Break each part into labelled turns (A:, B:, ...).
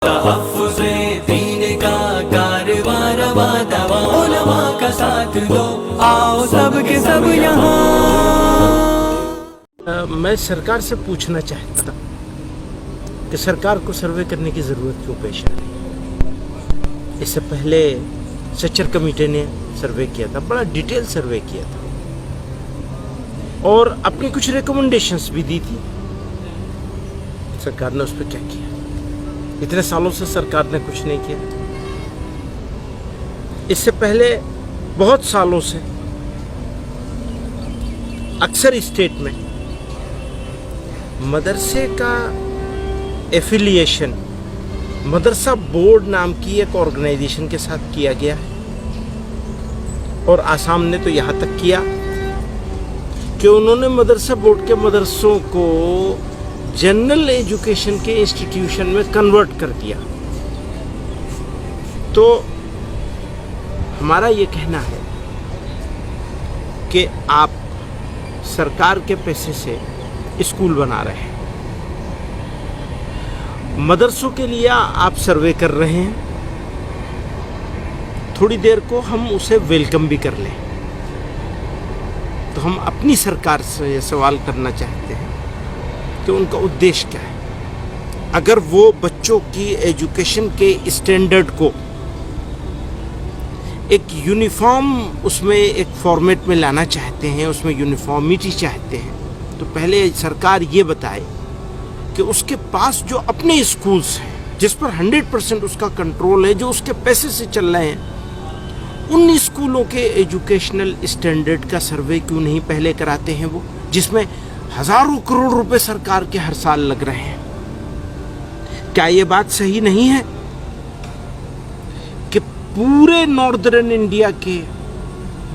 A: तहफ़्फ़ुज़े दीन का कारवां रवां दवा, उलमा का साथ दो, आओ सब के सब यहाँ।
B: मैं सरकार से पूछना चाहता था कि सरकार को सर्वे करने की ज़रूरत क्यों पेश आ रही है। इससे पहले सच्चर कमेटी ने सर्वे किया था, बड़ा डिटेल सर्वे किया था और अपनी कुछ रिकमेंडेशंस भी दी थी। सरकार ने उस पर क्या किया? इतने सालों से सरकार ने कुछ नहीं किया। इससे पहले बहुत सालों से अक्सर स्टेट में मदरसे का एफिलिएशन मदरसा बोर्ड नाम की एक ऑर्गेनाइजेशन के साथ किया गया है और आसाम ने तो यहाँ तक किया कि उन्होंने मदरसा बोर्ड के मदरसों को जनरल एजुकेशन के इंस्टीट्यूशन में कन्वर्ट कर दिया। तो हमारा ये कहना है कि आप सरकार के पैसे से स्कूल बना रहे हैं, मदरसों के लिए आप सर्वे कर रहे हैं, थोड़ी देर को हम उसे वेलकम भी कर लें। तो हम अपनी सरकार से ये सवाल करना चाहते हैं कि उनका उद्देश्य क्या है। अगर वो बच्चों की एजुकेशन के स्टैंडर्ड को एक यूनिफॉर्म उसमें एक फॉर्मेट में लाना चाहते हैं, उसमें यूनिफॉर्मिटी चाहते हैं, तो पहले सरकार ये बताए कि उसके पास जो अपने स्कूल्स हैं जिस पर 100% उसका कंट्रोल है, जो उसके पैसे से चल रहे हैं, उन स्कूलों के एजुकेशनल स्टैंडर्ड का सर्वे क्यों नहीं पहले कराते हैं वो, जिसमें हजारों करोड़ रुपए सरकार के हर साल लग रहे हैं। क्या ये बात सही नहीं है कि पूरे नॉर्दर्न इंडिया के,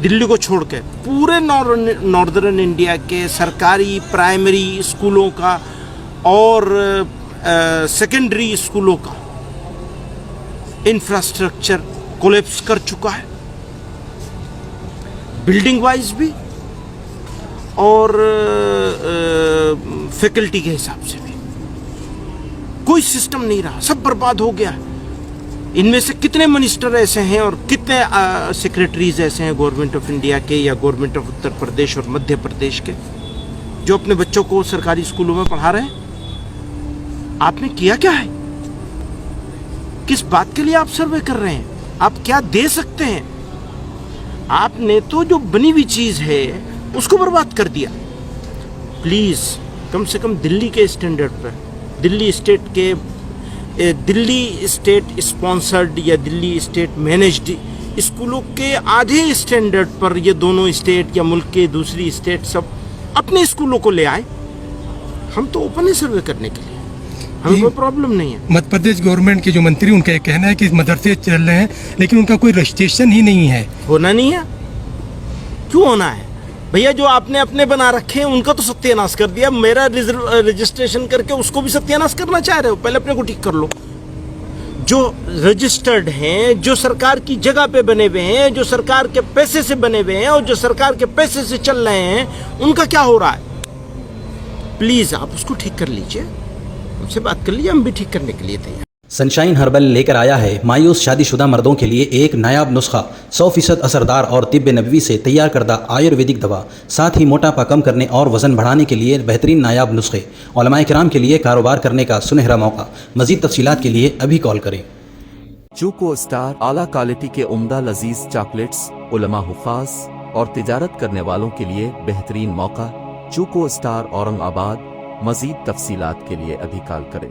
B: दिल्ली को छोड़कर पूरे नॉर्दर्न इंडिया के सरकारी प्राइमरी स्कूलों का और सेकेंडरी स्कूलों का इंफ्रास्ट्रक्चर कोलैप्स कर चुका है, बिल्डिंग वाइज भी और फैकल्टी के हिसाब से भी। कोई सिस्टम नहीं रहा, सब बर्बाद हो गया। इनमें से कितने मिनिस्टर ऐसे हैं और कितने सेक्रेटरीज ऐसे हैं गवर्नमेंट ऑफ इंडिया के या गवर्नमेंट ऑफ उत्तर प्रदेश और मध्य प्रदेश के, जो अपने बच्चों को सरकारी स्कूलों में पढ़ा रहे हैं। आपने किया क्या है? किस बात के लिए आप सर्वे कर रहे हैं? आप क्या दे सकते हैं? आपने तो जो बनी हुई चीज है उसको बर्बाद कर दिया। प्लीज कम से कम दिल्ली के स्टैंडर्ड पर, दिल्ली स्टेट स्पॉन्सर्ड या दिल्ली स्टेट मैनेज्ड स्कूलों के आधे स्टैंडर्ड पर ये दोनों स्टेट या मुल्क के दूसरी स्टेट सब अपने स्कूलों को ले आए। हम तो ओपन है सर्वे करने के लिए, हमें कोई प्रॉब्लम नहीं है।
C: मध्य प्रदेश गवर्नमेंट के जो मंत्री, उनका कहना है कि मदरसे चल रहे हैं लेकिन उनका कोई रजिस्ट्रेशन ही नहीं है।
B: होना नहीं है? क्यों होना है भैया? जो आपने अपने बना रखे हैं उनका तो सत्यानाश कर दिया, मेरा रजिस्ट्रेशन करके उसको भी सत्यानाश करना चाह रहे हो? पहले अपने को ठीक कर लो। जो रजिस्टर्ड हैं, जो सरकार की जगह पे बने हुए हैं, जो सरकार के पैसे से बने हुए हैं और जो सरकार के पैसे से चल रहे हैं, उनका क्या हो रहा है? प्लीज आप उसको ठीक कर लीजिए, हमसे बात कर लीजिए, हम भी ठीक करने के लिए तैयार।
D: सनशाइन हर्बल लेकर आया है मायूस शादीशुदा मर्दों के लिए एक नायाब नुस्खा, 100% असरदार और तिब्ब नबवी से तैयार करदा आयुर्वेदिक दवा, साथ ही मोटापा कम करने और वजन बढ़ाने के लिए बेहतरीन नायाब नुस्खे, उलमाए किराम के लिए कारोबार करने का सुनहरा मौका। मजीद तफसीलात के लिए अभी कॉल करें।
E: चूको स्टार आला क्वालिटी के उम्दा लजीज चॉकलेट्स, उलमा हुफ़ाज और तिजारत करने वालों के लिए बेहतरीन मौका। चूको स्टार औरंगाबाद। मजीद तफसीलात के लिए अभी कॉल करें।